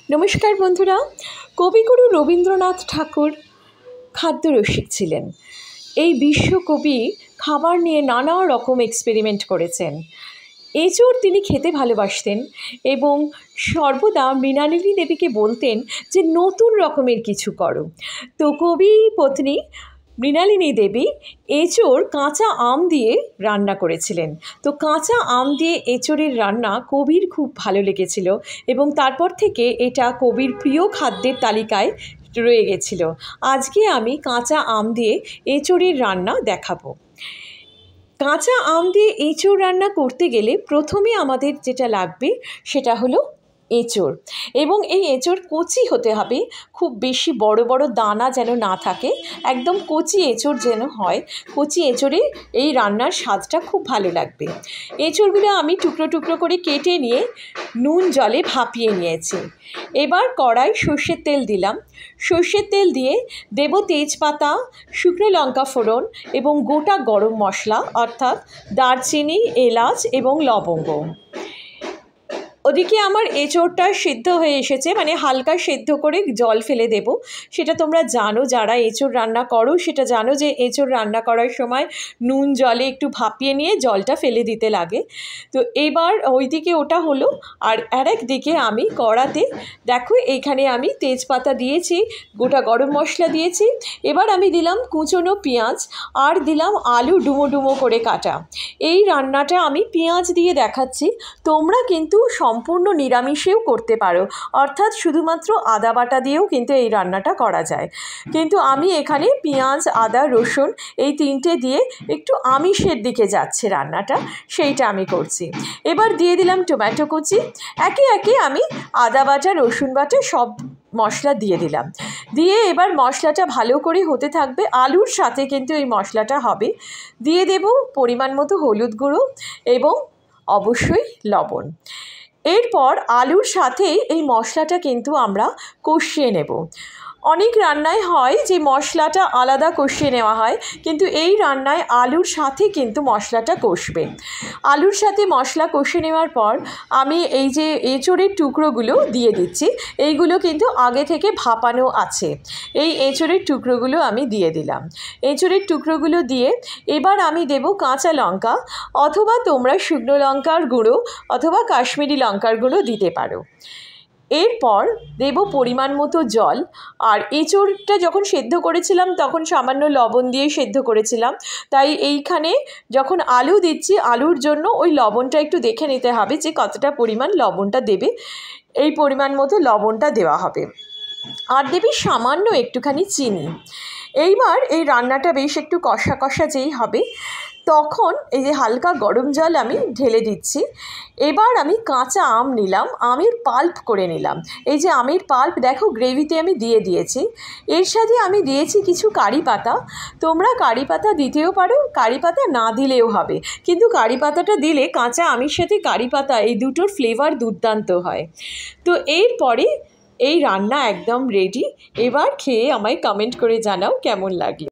নমস্কার বন্ধুরা। কবিগুরু রবীন্দ্রনাথ ঠাকুর খাদ্যরসিক ছিলেন। এই বিশ্বকবি খাবার নিয়ে নানা রকম এক্সপেরিমেন্ট করেছেন। এঁচোড় তিনি খেতে ভালোবাসতেন এবং সর্বদা মৃণালিনী দেবীকে বলতেন যে নতুন রকমের কিছু করো। তো কবি পত্নী মৃণালিনী দেবী এঁচোড় কাঁচা আম দিয়ে রান্না করেছিলেন। তো কাঁচা আম দিয়ে এঁচোড়ের রান্না কবির খুব ভালো লেগেছিল এবং তারপর থেকে এটা কবির প্রিয় খাদ্যের তালিকায় রয়ে গেছিল। আজকে আমি কাঁচা আম দিয়ে এঁচোড়ের রান্না দেখাবো। কাঁচা আম দিয়ে এঁচোড় রান্না করতে গেলে প্রথমে আমাদের যেটা লাগবে সেটা হলো এঁচোড়, এবং এই এঁচোড় কচি হতে হবে, খুব বেশি বড় বড় দানা যেন না থাকে, একদম কচি এঁচোড় যেন হয়। কচি এঁচোড়ে এই রান্নার স্বাদটা খুব ভালো লাগবে। এঁচোড়গুলো আমি টুকরো টুকরো করে কেটে নিয়ে নুন জলে ভাপিয়ে নিয়েছি। এবার কড়াই সর্ষের তেল দিলাম। সর্ষের তেল দিয়ে দেব তেজপাতা, শুকনো লঙ্কা ফোড়ন এবং গোটা গরম মশলা অর্থাৎ দারচিনি, এলাচ এবং লবঙ্গ। ওদিকে আমার এঁচোড়টা সিদ্ধ হয়ে এসেছে, মানে হালকা সিদ্ধ করে জল ফেলে দেব। সেটা তোমরা জানো, যারা এঁচোড় রান্না করো সেটা জানো যে এঁচোড় রান্না করার সময় নুন জলে একটু ভাপিয়ে নিয়ে জলটা ফেলে দিতে লাগে। তো এবার ওইদিকে ওটা হলো, আর আরেক দিকে আমি কড়াতে দেখো এখানে আমি তেজপাতা দিয়েছি, গোটা গরম মশলা দিয়েছি। এবার আমি দিলাম কুচনো পেঁয়াজ আর দিলাম আলু ডুমো ডুমো করে কাটা। এই রান্নাটা আমি পেঁয়াজ দিয়ে দেখাচ্ছি, তোমরা কিন্তু সম্পূর্ণ নিরামিষেও করতে পারো, অর্থাৎ শুধুমাত্র আদা বাটা দিয়েও কিন্তু এই রান্নাটা করা যায়। কিন্তু আমি এখানে পেঁয়াজ, আদা, রসুন এই তিনটে দিয়ে একটু আমিষের দিকে যাচ্ছে রান্নাটা, সেইটা আমি করছি। এবার দিয়ে দিলাম টমেটো কুচি। একে একে আমি আদা বাটা, রসুন বাটা সব মশলা দিয়ে দিলাম। দিয়ে এবার মশলাটা ভালো করে হতে থাকবে, আলুর সাথে কিন্তু এই মশলাটা হবে। দিয়ে দেব পরিমাণ মতো হলুদ গুঁড়ো এবং অবশ্যই লবণ। এরপর আলুর সাথে এই মশলাটা কিন্তু আমরা কষিয়ে নেব। অনেক রান্নায় হয় যে মশলাটা আলাদা কষিয়ে নেওয়া হয়, কিন্তু এই রান্নায় আলুর সাথে কিন্তু মশলাটা কষবে। আলুর সাথে মশলা কষে নেওয়ার পর আমি এই যে এঁচোড়ের টুকরোগুলো দিয়ে দিচ্ছি। এইগুলো কিন্তু আগে থেকে ভাপানো আছে। এই এঁচোড়ের টুকরোগুলো আমি দিয়ে দিলাম। এঁচোড়ের টুকরোগুলো দিয়ে এবার আমি দেব কাঁচা লঙ্কা, অথবা তোমরা শুকনো লঙ্কার গুঁড়ো অথবা কাশ্মীরি লঙ্কার গুঁড়ো দিতে পারো। এরপর দেব পরিমাণ মতো জল। আর এঁচোড়টা যখন সেদ্ধ করেছিলাম তখন সামান্য লবণ দিয়ে সেদ্ধ করেছিলাম, তাই এইখানে যখন আলু দিচ্ছি আলুর জন্য ওই লবণটা একটু দেখে নিতে হবে যে কতটা পরিমাণ লবণটা দেবে। এই পরিমাণ মতো লবণটা দেওয়া হবে, আর দেবে সামান্য একটুখানি চিনি। এইবার এই রান্নাটা বেশ একটু কষা কষা যেই হবে তখন এই যে হালকা গরম জল আমি ঢেলে দিচ্ছি। এবার আমি কাঁচা আম নিলাম, আমের পাল্প করে নিলাম। এই যে আমের পাল্প দেখো গ্রেভিতে আমি দিয়ে দিয়েছি। এর সাথে আমি দিয়েছি কিছু কারি পাতা। তোমরা কারি পাতা দিতেও পারো, কারি পাতা না দিলেও হবে, কিন্তু কারি পাতাটা দিলে কাঁচা আমের সাথে কারি পাতা এই দুটোর ফ্লেভার দুর্দান্ত হয়। তো এরপরে এই রান্না একদম রেডি। এবার খেয়ে আমায় কমেন্ট করে জানাও কেমন লাগলো।